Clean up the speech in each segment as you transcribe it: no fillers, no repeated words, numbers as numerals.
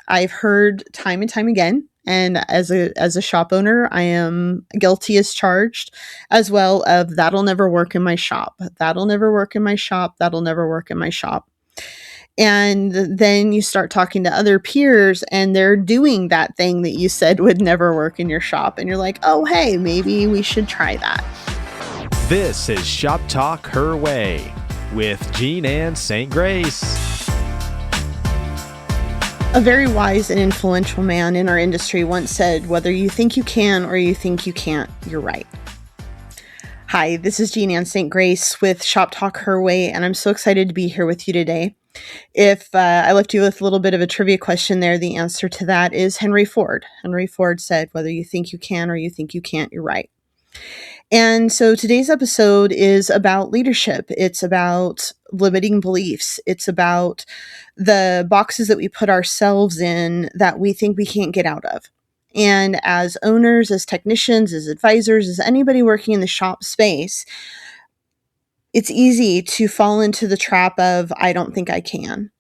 I've heard time and time again. And as a shop owner, I am guilty as charged as well of that'll never work in my shop. That'll never work in my shop. That'll never work in my shop. And then you start talking to other peers and they're doing that thing that you said would never work in your shop. And you're like, oh, hey, maybe we should try that. This is Shop Talk Her Way with JeanAnn SaintGrace. A very wise and influential man in our industry once said, whether you think you can or you think you can't, you're right. Hi, this is JeanAnn SaintGrace with Shop Talk Her Way, and I'm so excited to be here with you today. If I left you with a little bit of a trivia question there, the answer to that is Henry Ford. Henry Ford said, whether you think you can or you think you can't, you're right. And so today's episode is about leadership. It's about limiting beliefs. It's about the boxes that we put ourselves in that we think we can't get out of. And as owners, as technicians, as advisors, as anybody working in the shop space, it's easy to fall into the trap of, I don't think I can.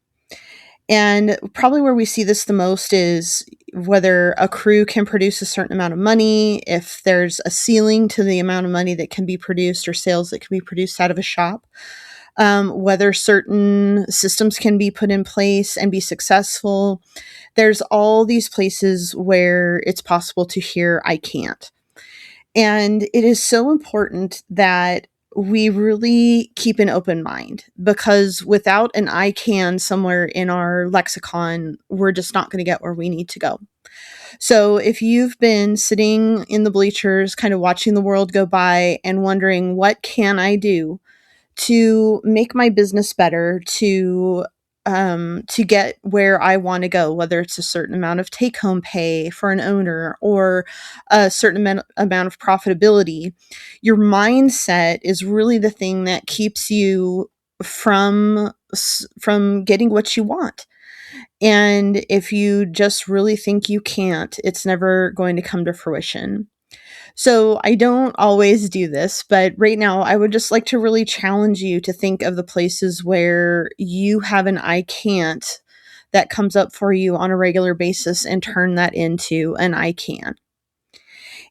And probably where we see this the most is whether a crew can produce a certain amount of money, if there's a ceiling to the amount of money that can be produced or sales that can be produced out of a shop, whether certain systems can be put in place and be successful. There's all these places where it's possible to hear, I can't. And it is so important that we really keep an open mind, because without an I can somewhere in our lexicon, we're just not going to get where we need to go. So if you've been sitting in the bleachers, kind of watching the world go by and wondering, what can I do to make my business better, to get where I want to go, whether it's a certain amount of take-home pay for an owner or a certain amount of profitability, your mindset is really the thing that keeps you from getting what you want. And if you just really think you can't, it's never going to come to fruition. So I don't always do this, but right now I would just like to really challenge you to think of the places where you have an I can't that comes up for you on a regular basis and turn that into an I can.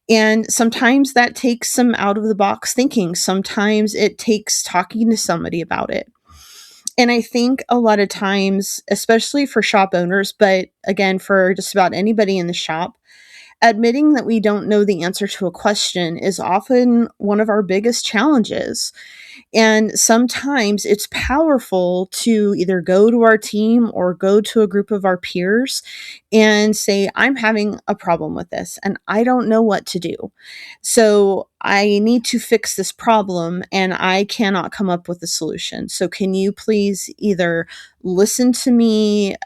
And sometimes that takes some out of the box thinking. Sometimes it takes talking to somebody about it. And I think a lot of times, especially for shop owners, but again, for just about anybody in the shop, admitting that we don't know the answer to a question is often one of our biggest challenges. And sometimes it's powerful to either go to our team or go to a group of our peers and say, I'm having a problem with this and I don't know what to do. So I need to fix this problem and I cannot come up with a solution. So can you please either listen to me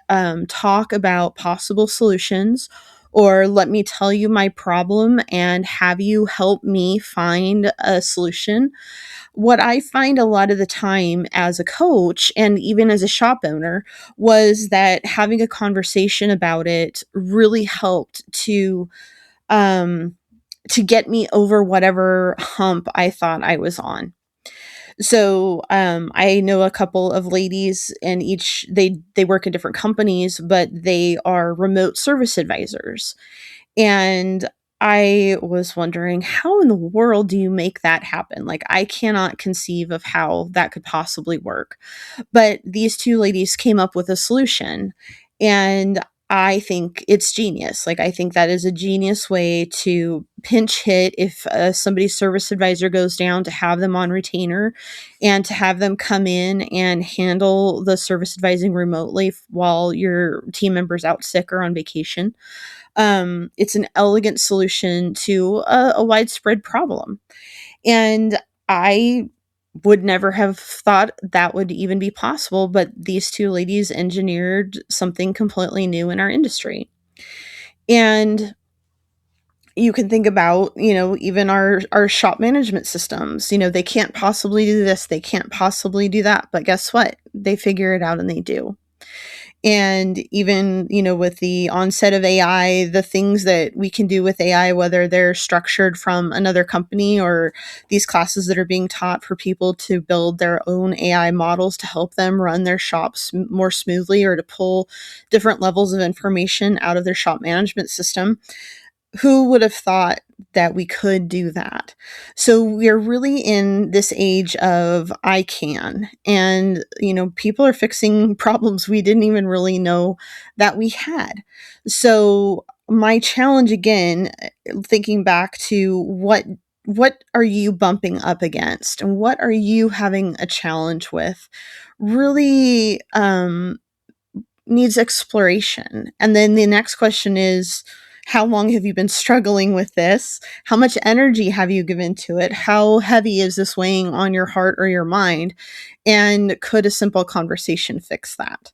talk about possible solutions, or let me tell you my problem and have you help me find a solution? What I find a lot of the time as a coach and even as a shop owner was that having a conversation about it really helped to get me over whatever hump I thought I was on. So I know a couple of ladies, and each they work in different companies, but they are remote service advisors. And I was wondering, how in the world do you make that happen? Like, I cannot conceive of how that could possibly work. But these two ladies came up with a solution, and I think it's genius. Like, I think that is a genius way to pinch hit if somebody's service advisor goes down, to have them on retainer and to have them come in and handle the service advising remotely while your team member's out sick or on vacation. It's an elegant solution to a widespread problem. And I would never have thought that would even be possible, but these two ladies engineered something completely new in our industry. And you can think about, even our shop management systems, they can't possibly do this, they can't possibly do that, but guess what? They figure it out and they do. And even, with the onset of AI, the things that we can do with AI, whether they're structured from another company or these classes that are being taught for people to build their own AI models to help them run their shops more smoothly or to pull different levels of information out of their shop management system. Who would have thought that we could do that? So we're really in this age of I can, and people are fixing problems we didn't even really know that we had. So my challenge again, thinking back to what are you bumping up against and what are you having a challenge with, really needs exploration. And then the next question is, how long have you been struggling with this? How much energy have you given to it? How heavy is this weighing on your heart or your mind? And could a simple conversation fix that?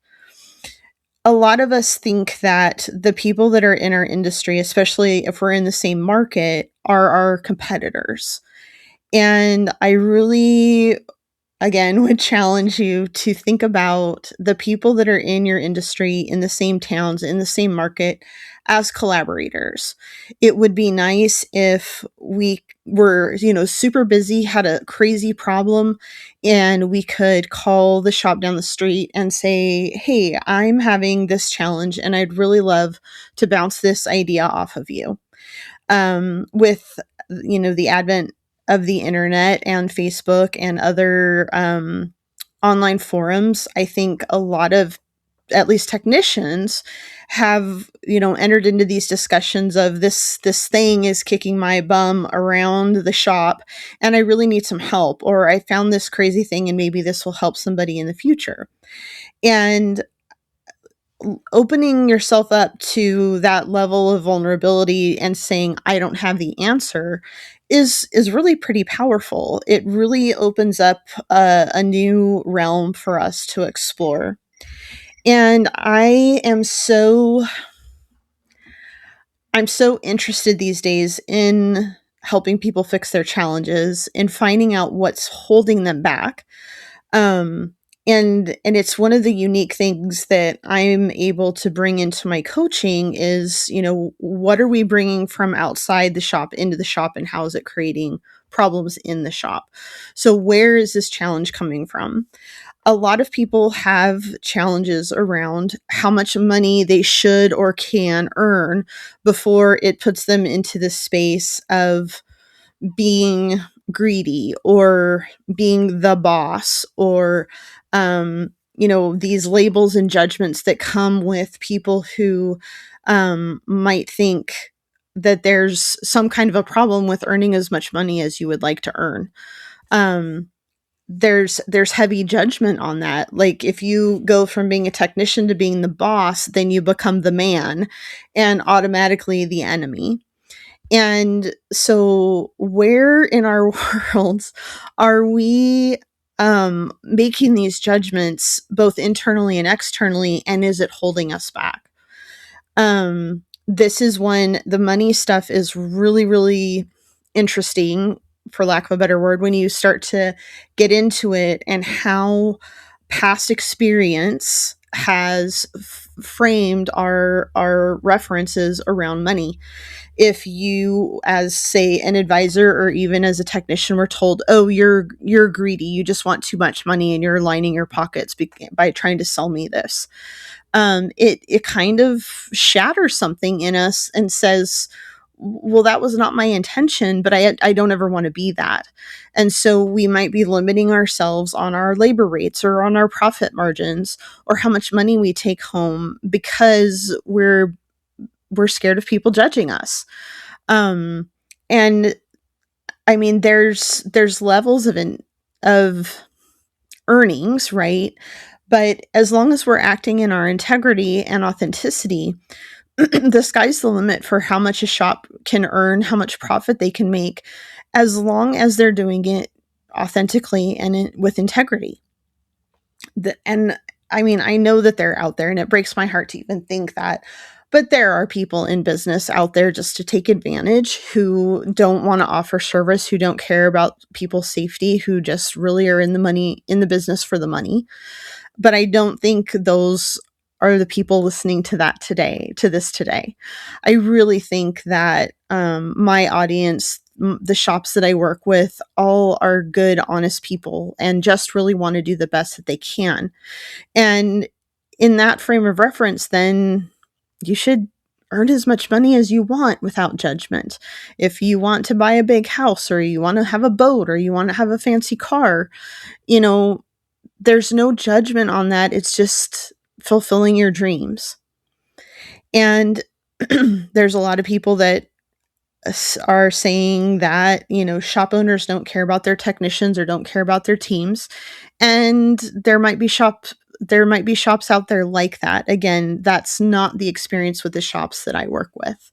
A lot of us think that the people that are in our industry, especially if we're in the same market, are our competitors. And I really, again, would challenge you to think about the people that are in your industry, in the same towns, in the same market, as collaborators. It would be nice if we were, super busy, had a crazy problem, and we could call the shop down the street and say, hey, I'm having this challenge and I'd really love to bounce this idea off of you. With, the advent of the internet and Facebook and other online forums, I think a lot of, at least technicians, have entered into these discussions of this thing is kicking my bum around the shop and I really need some help, or I found this crazy thing and maybe this will help somebody in the future. And opening yourself up to that level of vulnerability and saying I don't have the answer is really pretty powerful. It really opens up a new realm for us to explore. And I'm so interested these days in helping people fix their challenges and finding out what's holding them back. And it's one of the unique things that I'm able to bring into my coaching is, what are we bringing from outside the shop into the shop and how is it creating problems in the shop? So where is this challenge coming from? A lot of people have challenges around how much money they should or can earn before it puts them into the space of being greedy or being the boss, or these labels and judgments that come with people who might think that there's some kind of a problem with earning as much money as you would like to earn. There's heavy judgment on that. Like if you go from being a technician to being the boss, then you become the man and automatically the enemy. And so where in our worlds are we making these judgments both internally and externally, and is it holding us back? This is when the money stuff is really, really interesting, for lack of a better word, when you start to get into it and how past experience has framed our references around money. If you, as say an advisor or even as a technician, were told, oh, you're greedy, you just want too much money and you're lining your pockets by trying to sell me this, it kind of shatters something in us and says, well, that was not my intention, but I don't ever want to be that. And so we might be limiting ourselves on our labor rates or on our profit margins or how much money we take home because we're scared of people judging us. And I mean, there's levels of earnings, right? But as long as we're acting in our integrity and authenticity, the sky's the limit for how much a shop can earn, how much profit they can make, as long as they're doing it authentically and with integrity. And I mean, I know that they're out there, and it breaks my heart to even think that, but there are people in business out there just to take advantage, who don't want to offer service, who don't care about people's safety, who just really are in the business for the money. But I don't think those are the people listening to that today, to this today. I really think that my audience, the shops that I work with, all are good, honest people and just really want to do the best that they can. And in that frame of reference, then you should earn as much money as you want without judgment. If you want to buy a big house, or you want to have a boat, or you want to have a fancy car, you know, there's no judgment on that. It's just fulfilling your dreams. And there's a lot of people that are saying that, shop owners don't care about their technicians or don't care about their teams. And there might be shops out there like that. Again, that's not the experience with the shops that I work with.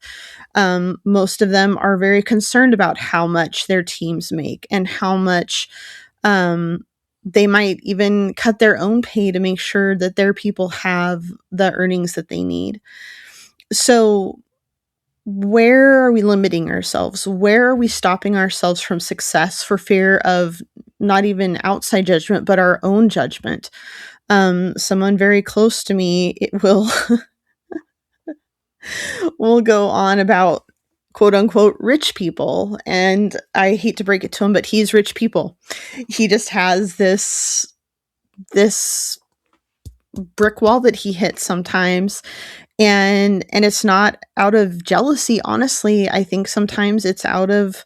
Most of them are very concerned about how much their teams make and how much they might even cut their own pay to make sure that their people have the earnings that they need. So where are we limiting ourselves? Where are we stopping ourselves from success for fear of not even outside judgment, but our own judgment? Someone very close to me, it will go on about quote unquote rich people. And I hate to break it to him, but he's rich people. He just has this brick wall that he hits sometimes. And it's not out of jealousy. Honestly, I think sometimes it's out of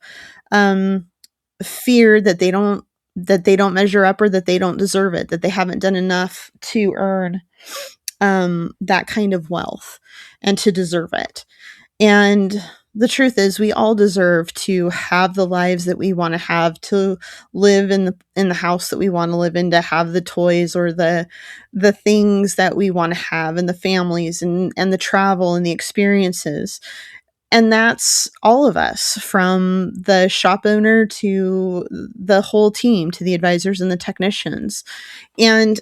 fear that they don't measure up, or that they don't deserve it, that they haven't done enough to earn that kind of wealth and to deserve it. And the truth is, we all deserve to have the lives that we want to have, to live in the house that we want to live in, to have the toys or the things that we want to have, and the families and the travel and the experiences. And that's all of us, from the shop owner to the whole team, to the advisors and the technicians. And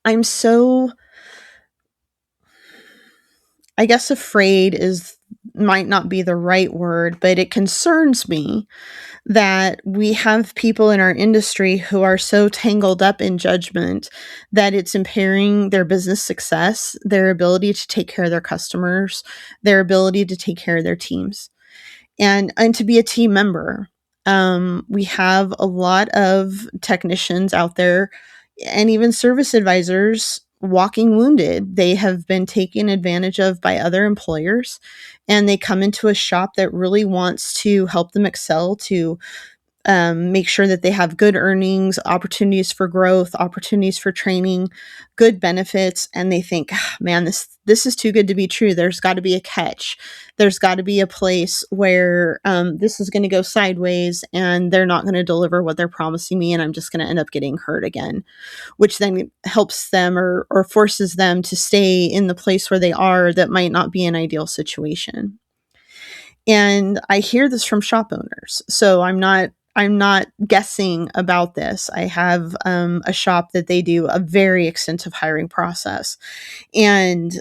I'm so, I guess afraid might not be the right word, but it concerns me that we have people in our industry who are so tangled up in judgment that it's impairing their business success, their ability to take care of their customers, their ability to take care of their teams, and to be a team member. We have a lot of technicians out there, and even service advisors, walking wounded. They have been taken advantage of by other employers, and they come into a shop that really wants to help them excel, to make sure that they have good earnings, opportunities for growth, opportunities for training, good benefits. And they think, man, this is too good to be true. There's got to be a catch. There's got to be a place where this is going to go sideways, and they're not going to deliver what they're promising me, and I'm just going to end up getting hurt again, which then helps them or forces them to stay in the place where they are that might not be an ideal situation. And I hear this from shop owners. So I'm not guessing about this. I have a shop that they do a very extensive hiring process, and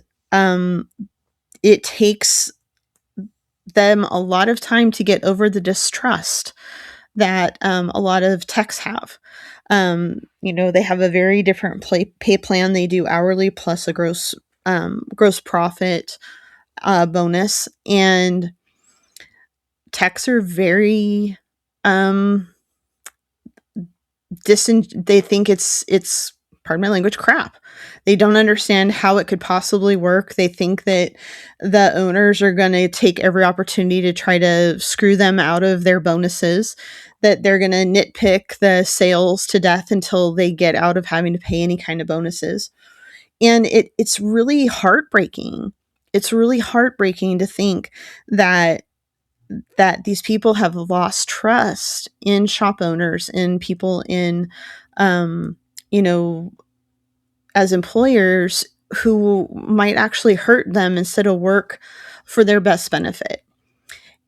it takes them a lot of time to get over the distrust that a lot of techs have. They have a very different pay plan. They do hourly plus a gross profit bonus, and techs are very they think it's pardon my language, crap. They don't understand how it could possibly work. They think that the owners are going to take every opportunity to try to screw them out of their bonuses, that they're going to nitpick the sales to death until they get out of having to pay any kind of bonuses. And it's really heartbreaking. It's really heartbreaking to think that these people have lost trust in shop owners and people in, as employers, who might actually hurt them instead of work for their best benefit.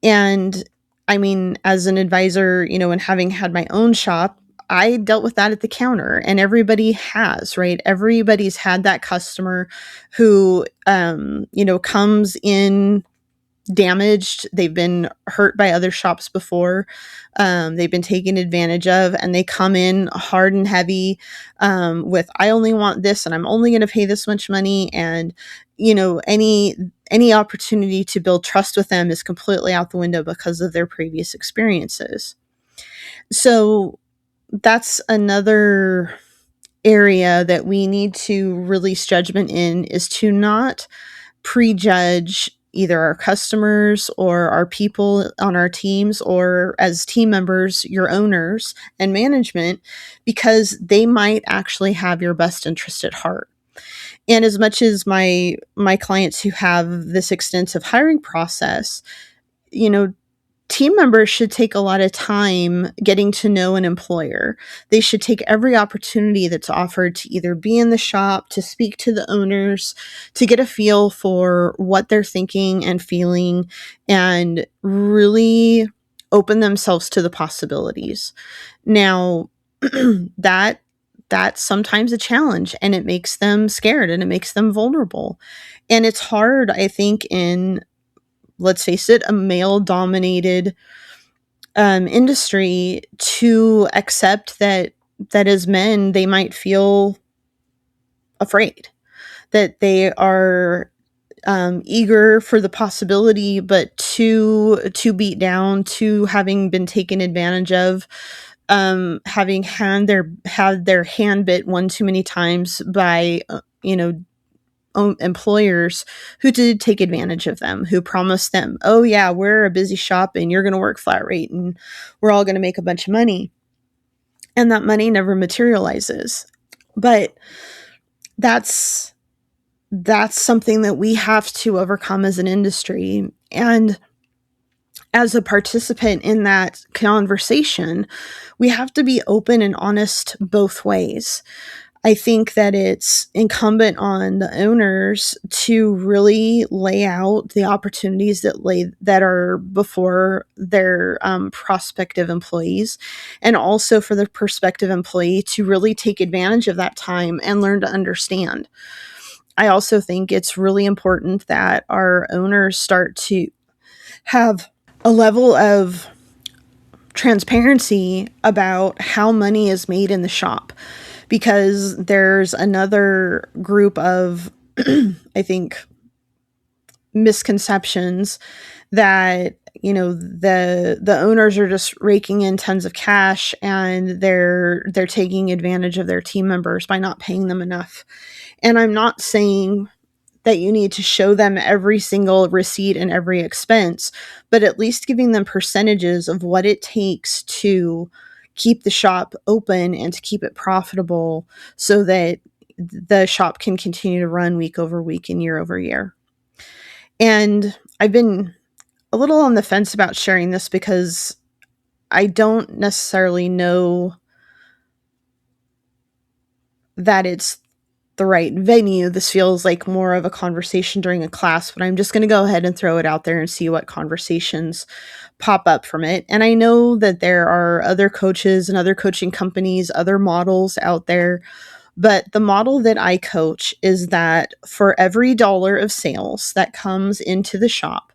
And I mean, as an advisor, and having had my own shop, I dealt with that at the counter, and everybody has, right? Everybody's had that customer who, comes in damaged. They've been hurt by other shops before. They've been taken advantage of, and they come in hard and heavy with, I only want this and I'm only going to pay this much money. And, any opportunity to build trust with them is completely out the window because of their previous experiences. So that's another area that we need to release judgment in, is to not prejudge either our customers or our people on our teams, or as team members, your owners and management, because they might actually have your best interest at heart. And as much as my clients who have this extensive hiring process, team members should take a lot of time getting to know an employer. They should take every opportunity that's offered to either be in the shop, to speak to the owners, to get a feel for what they're thinking and feeling, and really open themselves to the possibilities. Now, that's sometimes a challenge, and it makes them scared and it makes them vulnerable. And it's hard, I think, in, let's face it, a male-dominated industry, to accept that as men, they might feel afraid, that they are eager for the possibility, but too beat down, to having been taken advantage of, having had their hand bit one too many times by employers who did take advantage of them, who promised them, oh yeah, we're a busy shop and you're going to work flat rate and we're all going to make a bunch of money. And that money never materializes. But that's something that we have to overcome as an industry. And as a participant in that conversation, we have to be open and honest both ways. I think that it's incumbent on the owners to really lay out the opportunities that are before their prospective employees, and also for the prospective employee to really take advantage of that time and learn to understand. I also think it's really important that our owners start to have a level of transparency about how money is made in the shop, because there's another group of, I think, misconceptions that, the owners are just raking in tons of cash and they're taking advantage of their team members by not paying them enough. And I'm not saying that you need to show them every single receipt and every expense, but at least giving them percentages of what it takes to keep the shop open and to keep it profitable, so that the shop can continue to run week over week and year over year. And I've been a little on the fence about sharing this, because I don't necessarily know that it's the right venue. This feels like more of a conversation during a class, but I'm just going to go ahead and throw it out there and see what conversations pop up from it. And I know that there are other coaches and other coaching companies, other models out there, but the model that I coach is that for every dollar of sales that comes into the shop,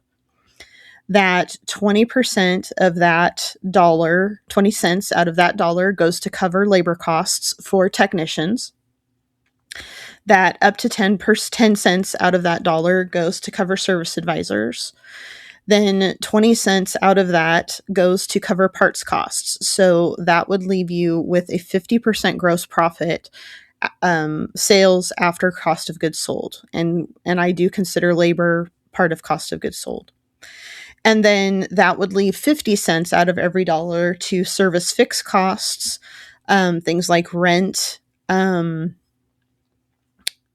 that 20% of that dollar, 20 cents out of that dollar, goes to cover labor costs for technicians. That up to 10 cents out of that dollar goes to cover service advisors. Then 20 cents out of that goes to cover parts costs. So that would leave you with a 50% gross profit, sales after cost of goods sold. And I do consider labor part of cost of goods sold. And then that would leave 50 cents out of every dollar to service fixed costs, things like rent,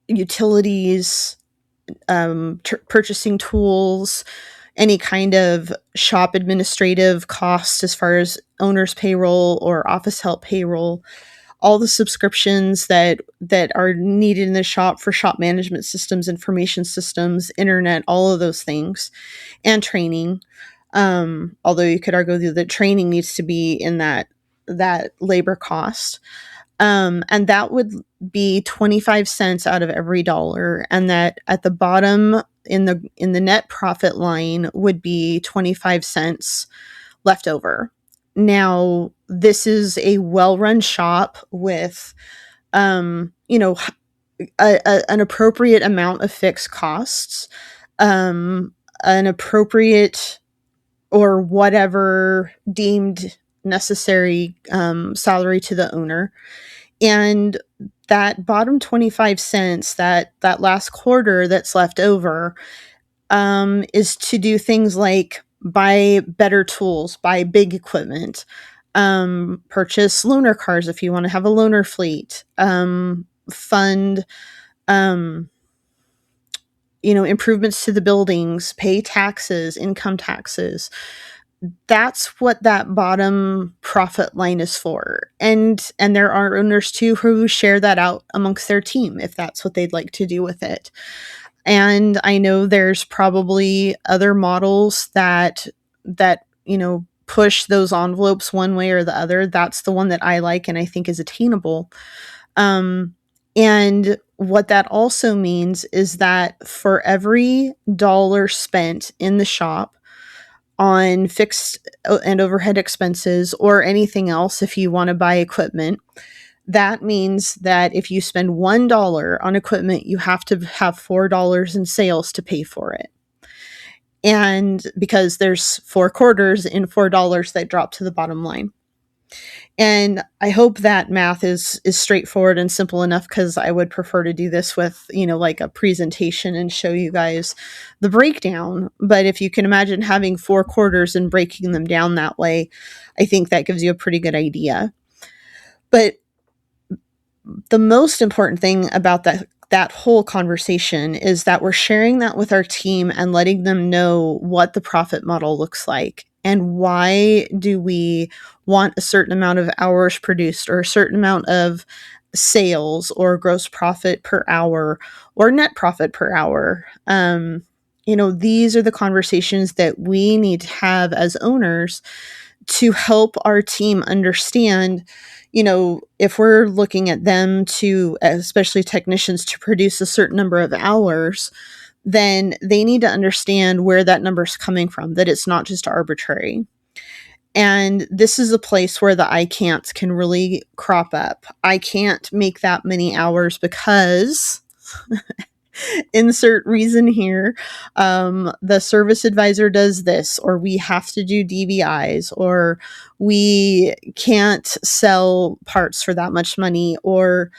utilities, purchasing tools, any kind of shop administrative costs as far as owner's payroll or office help payroll, all the subscriptions that are needed in the shop for shop management systems, information systems, internet, all of those things, and training. Although you could argue that training needs to be in that labor cost. And that would be 25 cents out of every dollar. And that at the bottom in the net profit line would be 25 cents left over. Now, this is a well-run shop with, you know, an appropriate amount of fixed costs, an appropriate or whatever deemed necessary salary to the owner. And that bottom 25 cents, that last quarter that's left over, is to do things like buy better tools, buy big equipment, purchase loaner cars if you want to have a loaner fleet, fund, um, improvements to the buildings, pay taxes, income taxes. That's what that bottom profit line is for. And there are owners too who share that out amongst their team if that's what they'd like to do with it. And I know there's probably other models that push those envelopes one way or the other. That's the one that I like and I think is attainable. And what that also means is that for every dollar spent in the shop on fixed and overhead expenses or anything else, if you want to buy equipment, that means that if you spend $1 on equipment, you have to have $4 in sales to pay for it. And because there's 4 quarters in $4 that drop to the bottom line. And I hope that math is straightforward and simple enough, because I would prefer to do this with, like a presentation and show you guys the breakdown. But if you can imagine having 4 quarters and breaking them down that way, I think that gives you a pretty good idea. But the most important thing about that whole conversation is that we're sharing that with our team and letting them know what the profit model looks like and why do we want a certain amount of hours produced or a certain amount of sales or gross profit per hour or net profit per hour. These are the conversations that we need to have as owners to help our team understand, if we're looking at them to, especially technicians, to produce a certain number of hours, then they need to understand where that number is coming from, that it's not just arbitrary. And this is a place where the I can'ts can really crop up. I can't make that many hours because insert reason here. The service advisor does this, or we have to do DVIs, or we can't sell parts for that much money, or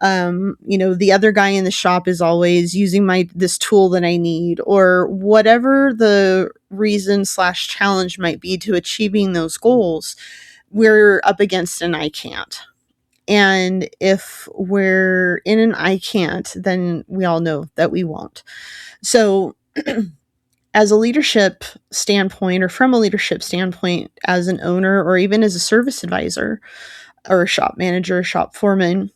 the other guy in the shop is always using this tool that I need, or whatever the reason / challenge might be to achieving those goals. We're up against an I can't. And if we're in an I can't, then we all know that we won't. So as a leadership standpoint, or from a leadership standpoint, as an owner, or even as a service advisor, or a shop manager, a shop foreman,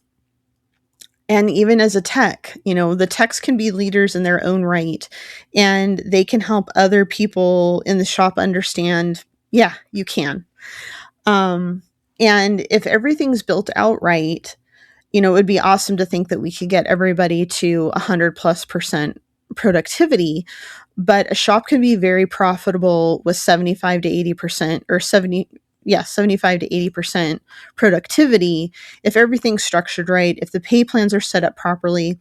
and even as a tech, the techs can be leaders in their own right, and they can help other people in the shop understand, yeah, you can. And if everything's built out right, it would be awesome to think that we could get everybody to 100+% productivity, but a shop can be very profitable with 75 to 80% or 75 to 80% productivity if everything's structured right, if the pay plans are set up properly,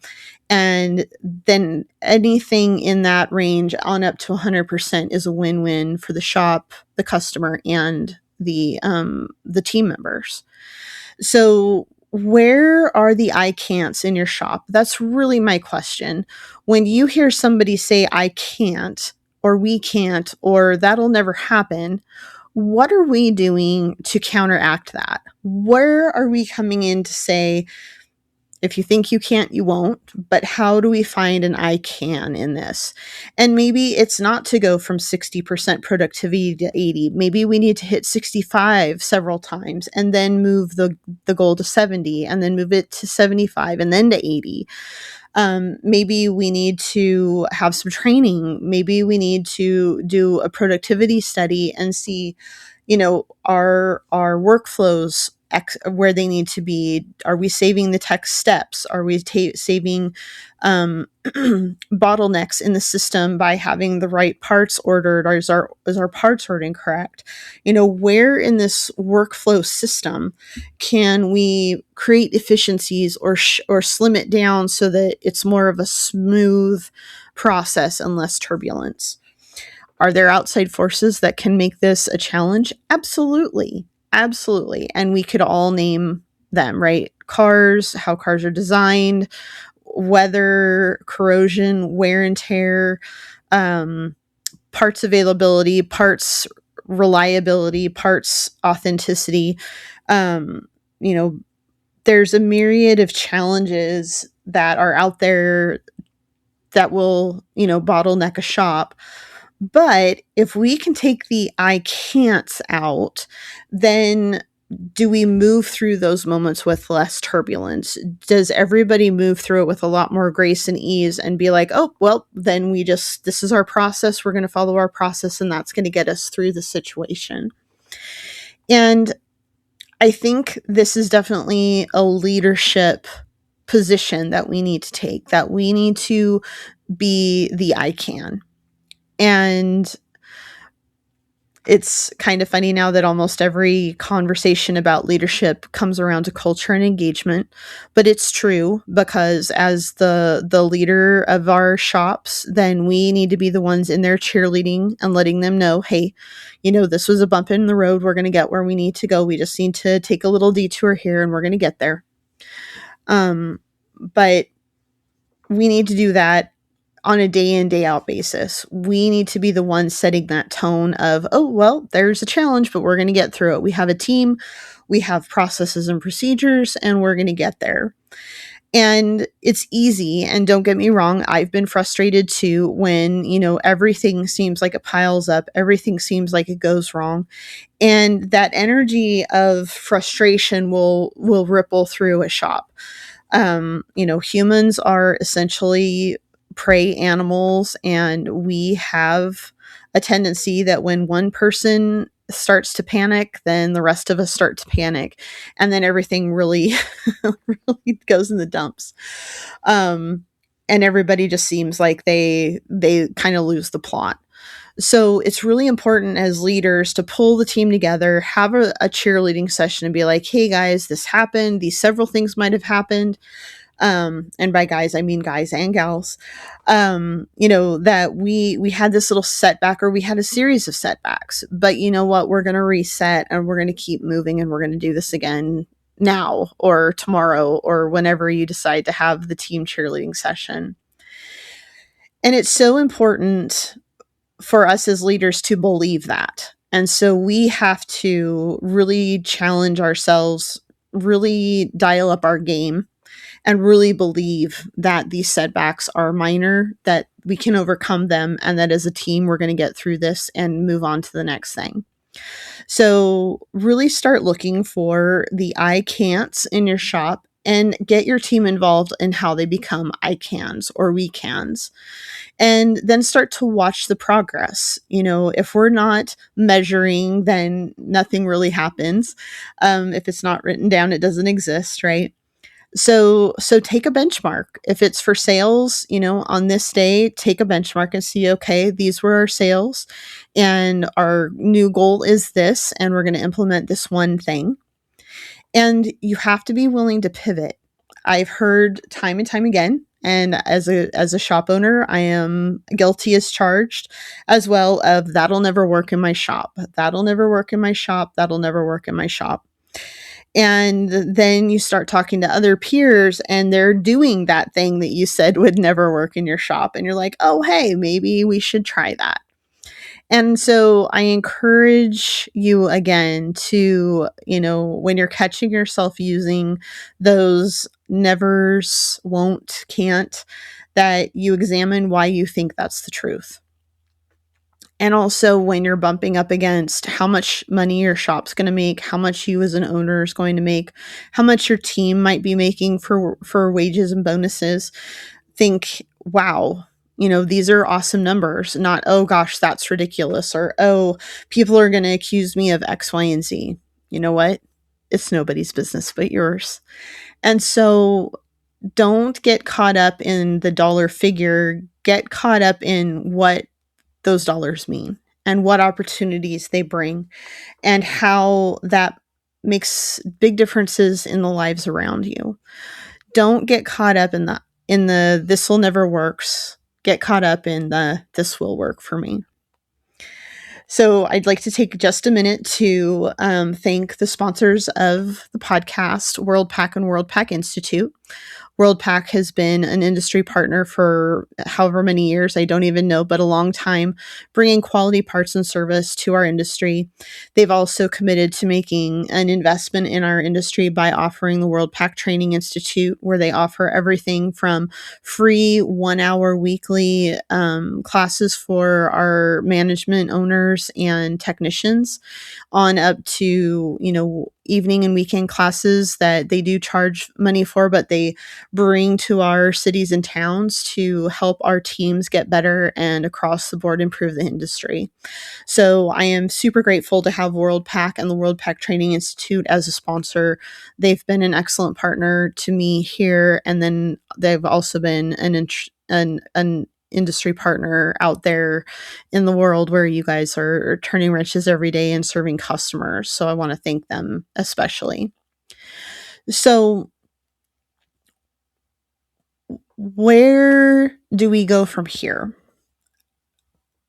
and then anything in that range on up to 100% is a win-win for the shop, the customer, and the team members. So where are the I can'ts in your shop? That's really my question. When you hear somebody say I can't, or we can't, or that'll never happen, what are we doing to counteract that? Where are we coming in to say, if you think you can't, you won't, but how do we find an I can in this? And maybe it's not to go from 60% productivity to 80. Maybe we need to hit 65 several times and then move the goal to 70 and then move it to 75 and then to 80. Maybe we need to have some training. Maybe we need to do a productivity study and see, our workflows where they need to be? Are we saving the tech steps? Are we saving bottlenecks in the system by having the right parts ordered? Or is our parts ordering correct? Where in this workflow system can we create efficiencies or slim it down so that it's more of a smooth process and less turbulence? Are there outside forces that can make this a challenge? Absolutely. Absolutely. And we could all name them, right? Cars, how cars are designed, weather, corrosion, wear and tear, parts availability, parts reliability, parts authenticity. There's a myriad of challenges that are out there that will, bottleneck a shop. But if we can take the I can'ts out, then do we move through those moments with less turbulence? Does everybody move through it with a lot more grace and ease and be like, oh, well, then this is our process. We're going to follow our process, and that's going to get us through the situation. And I think this is definitely a leadership position that we need to take, that we need to be the I can. And it's kind of funny now that almost every conversation about leadership comes around to culture and engagement, but it's true, because as the leader of our shops, then we need to be the ones in there cheerleading and letting them know, hey, this was a bump in the road. We're going to get where we need to go. We just need to take a little detour here and we're going to get there. But we need to do that on a day in, day out basis. We need to be the ones setting that tone of, oh, well, there's a challenge, but we're going to get through it. We have a team, we have processes and procedures, and we're going to get there. And it's easy. And don't get me wrong, I've been frustrated too when, everything seems like it piles up, everything seems like it goes wrong. And that energy of frustration will ripple through a shop. Humans are essentially prey animals, and we have a tendency that when one person starts to panic, then the rest of us start to panic, and then everything really really goes in the dumps, and everybody just seems like they kind of lose the plot. So it's really important as leaders to pull the team together, have a cheerleading session, and be like, hey guys, this happened, these several things might have happened. And by guys, I mean guys and gals, that we had this little setback, or we had a series of setbacks, but you know what, we're going to reset and we're going to keep moving, and we're going to do this again now or tomorrow or whenever you decide to have the team cheerleading session. And it's so important for us as leaders to believe that. And so we have to really challenge ourselves, really dial up our game, and really believe that these setbacks are minor, that we can overcome them, and that as a team, we're going to get through this and move on to the next thing. So really start looking for the I can'ts in your shop and get your team involved in how they become I cans or we cans. And then start to watch the progress. If we're not measuring, then nothing really happens. If it's not written down, it doesn't exist, right? So take a benchmark. If it's for sales, on this day, take a benchmark and see, okay, these were our sales and our new goal is this, and we're going to implement this one thing. And you have to be willing to pivot. I've heard time and time again, and as a shop owner, I am guilty as charged as well, of that'll never work in my shop. That'll never work in my shop. That'll never work in my shop. And then you start talking to other peers and they're doing that thing that you said would never work in your shop. And you're like, oh, hey, maybe we should try that. And so I encourage you again to, when you're catching yourself using those nevers, won't, can't, that you examine why you think that's the truth. And also when you're bumping up against how much money your shop's going to make, how much you as an owner is going to make, how much your team might be making for wages and bonuses, think, wow, these are awesome numbers. Not, oh gosh, that's ridiculous. Or, oh, people are going to accuse me of X, Y, and Z. You know what? it's nobody's business but yours. And so don't get caught up in the dollar figure, get caught up in what those dollars mean and what opportunities they bring and how that makes big differences in the lives around you. Don't get caught up in the this will never works. Get caught up in the this will work for me. So I'd like to take just a minute to thank the sponsors of the podcast, Worldpac and Worldpac Institute. Worldpac has been an industry partner for however many years, I don't even know, but a long time, bringing quality parts and service to our industry. They've also committed to making an investment in our industry by offering the Worldpac Training Institute, where they offer everything from free 1-hour weekly classes for our management owners and technicians on up to, evening and weekend classes that they do charge money for, but they bring to our cities and towns to help our teams get better and across the board improve the industry. So I am super grateful to have Worldpac and the Worldpac Training Institute as a sponsor. They've been an excellent partner to me here, and then they've also been an industry partner out there in the world where you guys are turning wrenches every day and serving customers. So I want to thank them especially. So where do we go from here?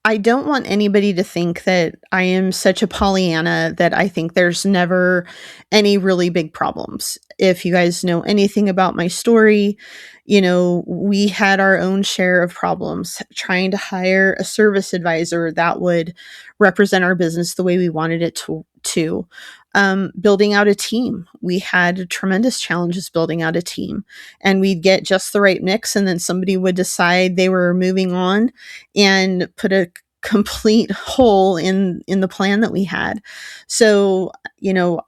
I don't want anybody to think that I am such a Pollyanna that I think there's never any really big problems. If you guys know anything about my story, we had our own share of problems trying to hire a service advisor that would represent our business the way we wanted it to. Building out a team. We had tremendous challenges building out a team, and we'd get just the right mix, and then somebody would decide they were moving on and put a complete hole in the plan that we had. So,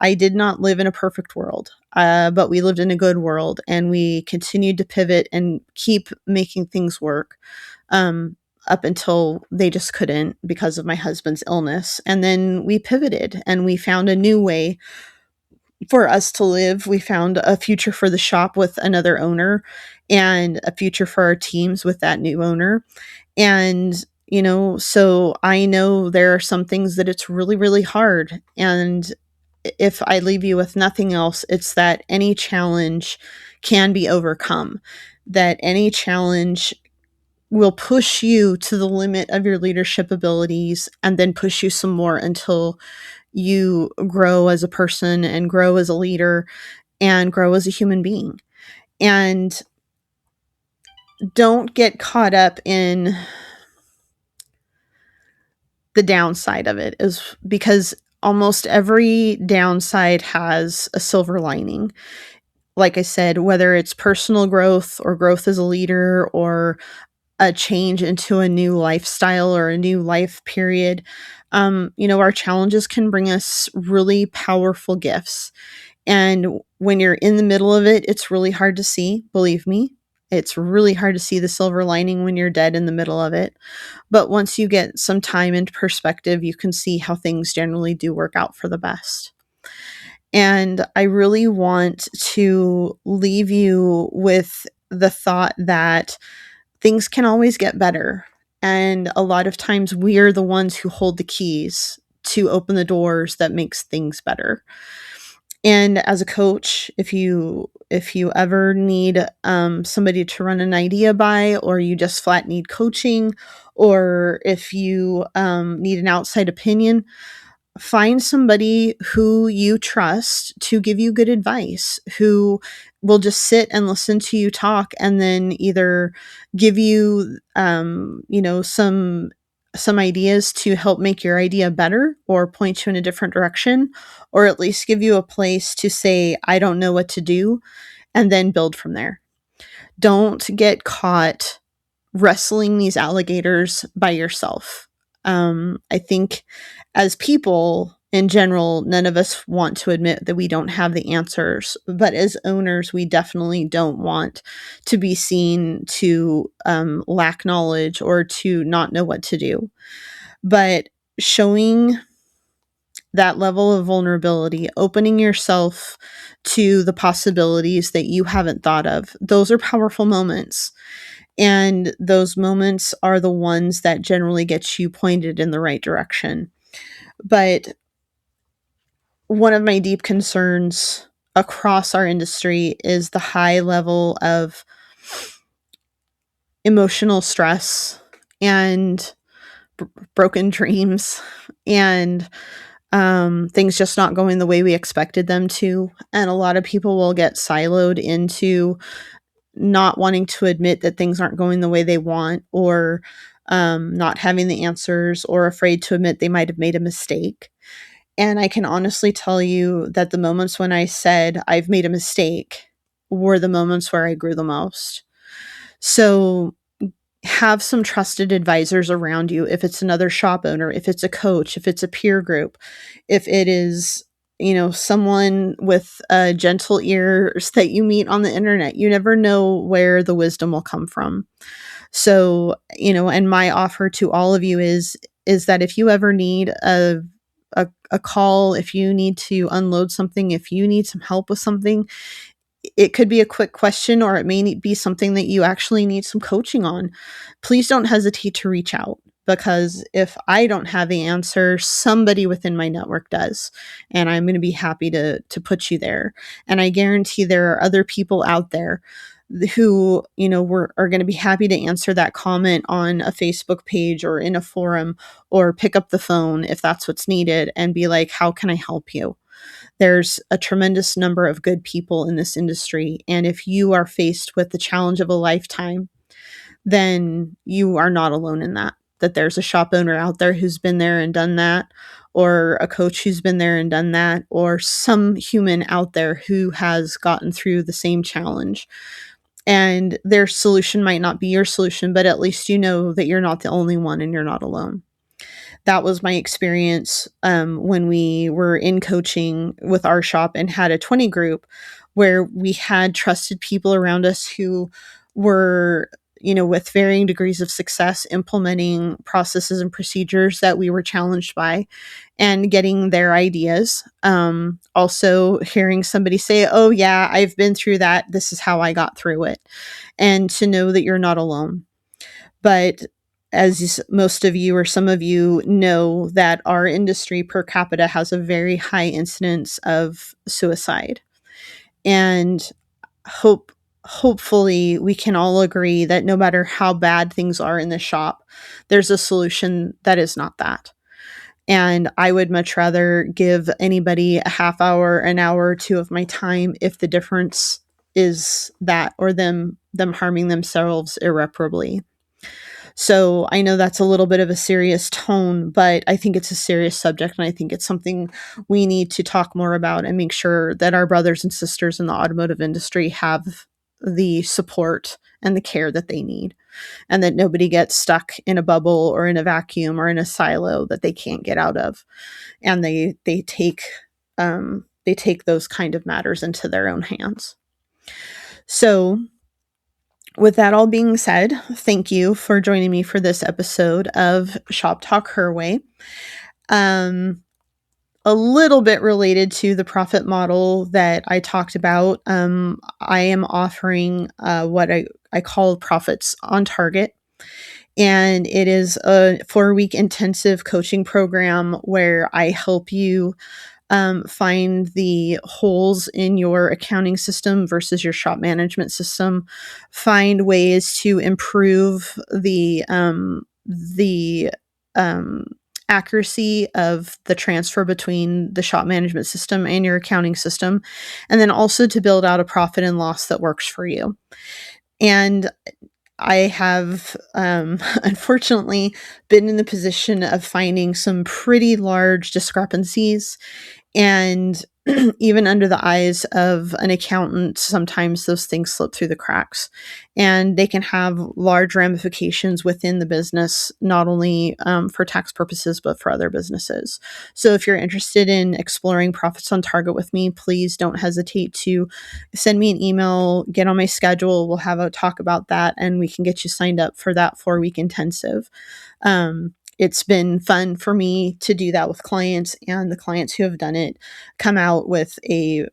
I did not live in a perfect world, but we lived in a good world, and we continued to pivot and keep making things work. Up until they just couldn't because of my husband's illness. And then we pivoted and we found a new way for us to live. We found a future for the shop with another owner and a future for our teams with that new owner. And, so I know there are some things that it's really, really hard. And if I leave you with nothing else, it's that any challenge can be overcome, that any challenge will push you to the limit of your leadership abilities and then push you some more until you grow as a person and grow as a leader and grow as a human being. And don't get caught up in the downside of it, is because almost every downside has a silver lining. Like I said, whether it's personal growth or growth as a leader or a change into a new lifestyle or a new life period, our challenges can bring us really powerful gifts. And when you're in the middle of it, it's really hard to see. Believe me, it's really hard to see the silver lining when you're dead in the middle of it. But once you get some time and perspective, you can see how things generally do work out for the best. And I really want to leave you with the thought that things can always get better. And a lot of times we're the ones who hold the keys to open the doors that makes things better. And as a coach, if you ever need somebody to run an idea by, or you just flat need coaching, or if you need an outside opinion, find somebody who you trust to give you good advice, who will just sit and listen to you talk and then either give you, some ideas to help make your idea better or point you in a different direction, or at least give you a place to say, I don't know what to do, and then build from there. Don't get caught wrestling these alligators by yourself. I think as people in general, none of us want to admit that we don't have the answers. But as owners, we definitely don't want to be seen to lack knowledge or to not know what to do. But showing that level of vulnerability, opening yourself to the possibilities that you haven't thought of. Those are powerful moments. And those moments are the ones that generally get you pointed in the right direction. But one of my deep concerns across our industry is the high level of emotional stress and broken dreams and things just not going the way we expected them to. And a lot of people will get siloed into not wanting to admit that things aren't going the way they want, or not having the answers, or afraid to admit they might have made a mistake. And I can honestly tell you that the moments when I said I've made a mistake were the moments where I grew the most. So have some trusted advisors around you. If it's another shop owner, if it's a coach, if it's a peer group, if it is, someone with gentle ears that you meet on the internet, you never know where the wisdom will come from. So, and my offer to all of you is that if you ever need a call, if you need to unload something, if you need some help with something, it could be a quick question, or it may be something that you actually need some coaching on. Please don't hesitate to reach out, because if I don't have the answer, somebody within my network does. And I'm going to be happy to put you there. And I guarantee there are other people out there who, are going to be happy to answer that comment on a Facebook page or in a forum, or pick up the phone if that's what's needed and be like, how can I help you? There's a tremendous number of good people in this industry. And if you are faced with the challenge of a lifetime, then you are not alone in that. That there's a shop owner out there who's been there and done that, or a coach who's been there and done that, or some human out there who has gotten through the same challenge. And their solution might not be your solution, but at least you know that you're not the only one and you're not alone. That was my experience when we were in coaching with our shop and had a 20 group, where we had trusted people around us who were, with varying degrees of success, implementing processes and procedures that we were challenged by, and getting their ideas. Also hearing somebody say, oh yeah, I've been through that. This is how I got through it. And to know that you're not alone. But as most of you or some of you know, that our industry per capita has a very high incidence of suicide. And hopefully we can all agree that no matter how bad things are in the shop, there's a solution that is not that. And I would much rather give anybody a half hour, an hour or two of my time if the difference is that, or them harming themselves irreparably. So I know that's a little bit of a serious tone, but I think it's a serious subject, and I think it's something we need to talk more about and make sure that our brothers and sisters in the automotive industry have the support and the care that they need, and that nobody gets stuck in a bubble or in a vacuum or in a silo that they can't get out of. And they take those kind of matters into their own hands. So with that all being said, thank you for joining me for this episode of Shop Talk Her Way. A little bit related to the profit model that I talked about, I am offering what I call Profits on Target. And it is a 4-week intensive coaching program where I help you find the holes in your accounting system versus your shop management system, find ways to improve the accuracy of the transfer between the shop management system and your accounting system, and then also to build out a profit and loss that works for you. And I have, unfortunately, been in the position of finding some pretty large discrepancies. And even under the eyes of an accountant, sometimes those things slip through the cracks, and they can have large ramifications within the business, not only for tax purposes, but for other businesses. So if you're interested in exploring Profits on Target with me, please don't hesitate to send me an email, get on my schedule. We'll have a talk about that, and we can get you signed up for that 4-week intensive. it's been fun for me to do that with clients, and the clients who have done it come out with a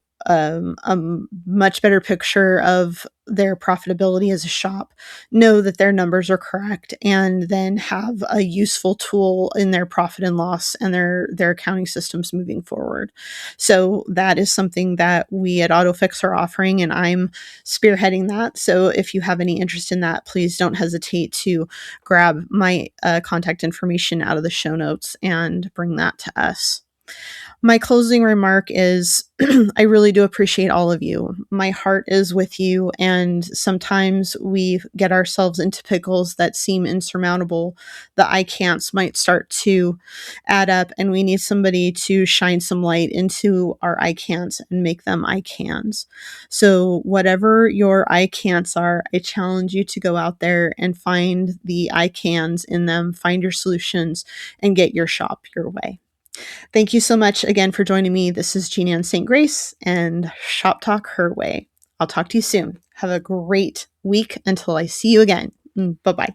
much better picture of their profitability as a shop, know that their numbers are correct, and then have a useful tool in their profit and loss and their accounting systems moving forward. So that is something that we at AutoFix are offering, and I'm spearheading that. So if you have any interest in that, please don't hesitate to grab my contact information out of the show notes and bring that to us. My closing remark is I really do appreciate all of you. My heart is with you, and sometimes we get ourselves into pickles that seem insurmountable. The I can'ts might start to add up, and we need somebody to shine some light into our I can'ts and make them I cans. So, whatever your I can'ts are, I challenge you to go out there and find the I cans in them, find your solutions, and get your shop your way. Thank you so much again for joining me. This is JeanAnn SaintGrace and Shop Talk Her Way. I'll talk to you soon. Have a great week until I see you again. Bye-bye.